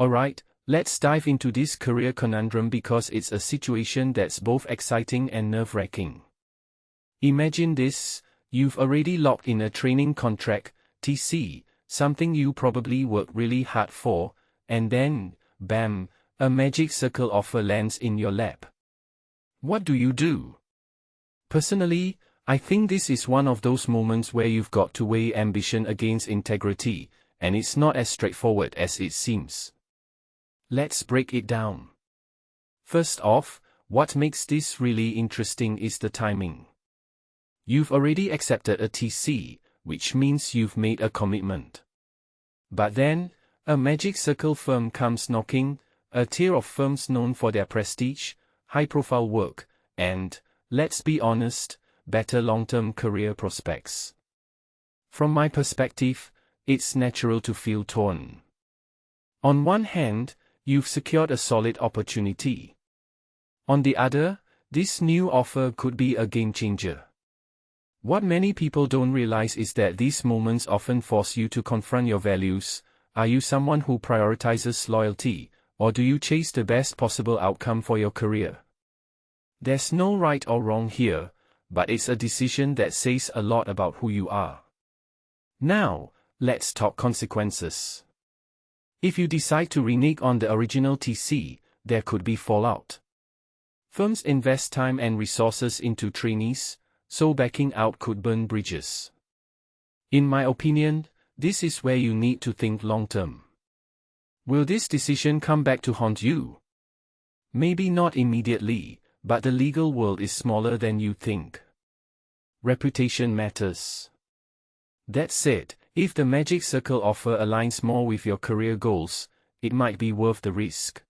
Alright, let's dive into this career conundrum because it's a situation that's both exciting and nerve-wracking. Imagine this, you've already locked in a training contract, TC, something you probably worked really hard for, and then, bam, a magic circle offer lands in your lap. What do you do? Personally, I think this is one of those moments where you've got to weigh ambition against integrity, and it's not as straightforward as it seems. Let's break it down. First off, what makes this really interesting is the timing. You've already accepted a TC, which means you've made a commitment. But then, a magic circle firm comes knocking, a tier of firms known for their prestige, high-profile work, and, let's be honest, better long-term career prospects. From my perspective, it's natural to feel torn. On one hand, you've secured a solid opportunity. On the other, this new offer could be a game-changer. What many people don't realize is that these moments often force you to confront your values. Are you someone who prioritizes loyalty, or do you chase the best possible outcome for your career? There's no right or wrong here, but it's a decision that says a lot about who you are. Now, let's talk consequences. If you decide to renege on the original TC, there could be fallout. Firms invest time and resources into trainees, so backing out could burn bridges. In my opinion, this is where you need to think long-term. Will this decision come back to haunt you? Maybe not immediately, but the legal world is smaller than you think. Reputation matters. That said, if the magic circle offer aligns more with your career goals, it might be worth the risk.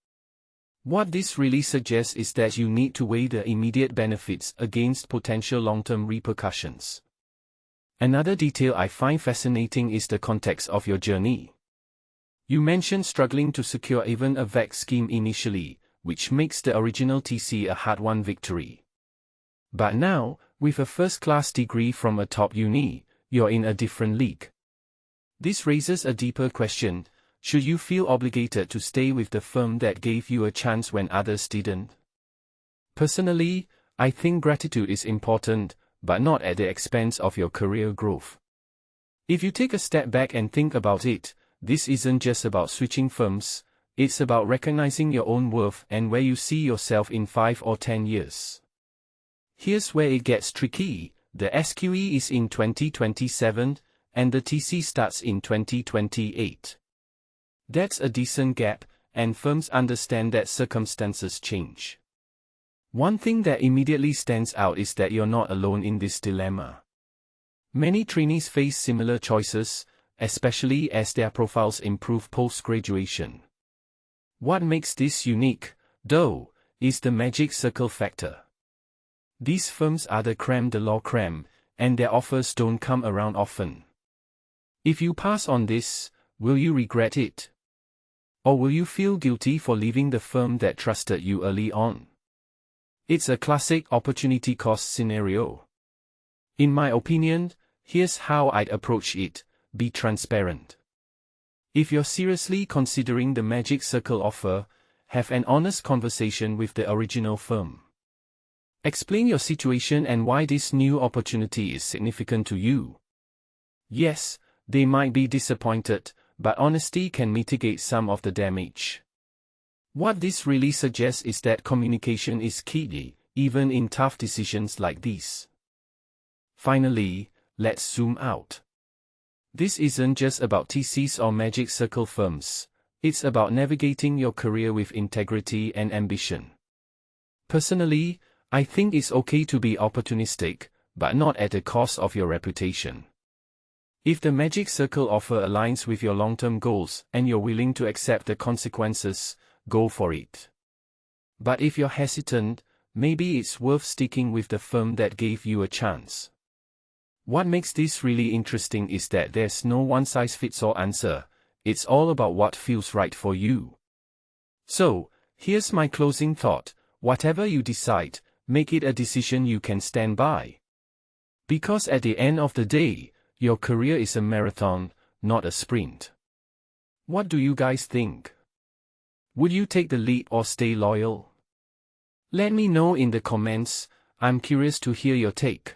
What this really suggests is that you need to weigh the immediate benefits against potential long-term repercussions. Another detail I find fascinating is the context of your journey. You mentioned struggling to secure even a vague scheme initially, which makes the original TC a hard-won victory. But now, with a first-class degree from a top uni, you're in a different league. This raises a deeper question. Should you feel obligated to stay with the firm that gave you a chance when others didn't? Personally, I think gratitude is important, but not at the expense of your career growth. If you take a step back and think about it, this isn't just about switching firms, it's about recognizing your own worth and where you see yourself in 5 or 10 years. Here's where it gets tricky. The SQE is in 2027, and the TC starts in 2028. That's a decent gap, and firms understand that circumstances change. One thing that immediately stands out is that you're not alone in this dilemma. Many trainees face similar choices, especially as their profiles improve post-graduation. What makes this unique, though, is the magic circle factor. These firms are the crème de la crème, and their offers don't come around often. If you pass on this, will you regret it? Or will you feel guilty for leaving the firm that trusted you early on? It's a classic opportunity cost scenario. In my opinion, here's how I'd approach it: be transparent. If you're seriously considering the magic circle offer, have an honest conversation with the original firm. Explain your situation and why this new opportunity is significant to you. Yes, they might be disappointed, but honesty can mitigate some of the damage. What this really suggests is that communication is key, even in tough decisions like these. Finally, let's zoom out. This isn't just about TCs or magic circle firms, it's about navigating your career with integrity and ambition. Personally, I think it's okay to be opportunistic, but not at the cost of your reputation. If the magic circle offer aligns with your long-term goals and you're willing to accept the consequences, go for it. But if you're hesitant, maybe it's worth sticking with the firm that gave you a chance. What makes this really interesting is that there's no one-size-fits-all answer. It's all about what feels right for you. So, here's my closing thought: whatever you decide, make it a decision you can stand by. Because at the end of the day, your career is a marathon, not a sprint. What do you guys think? Would you take the leap or stay loyal? Let me know in the comments, I'm curious to hear your take.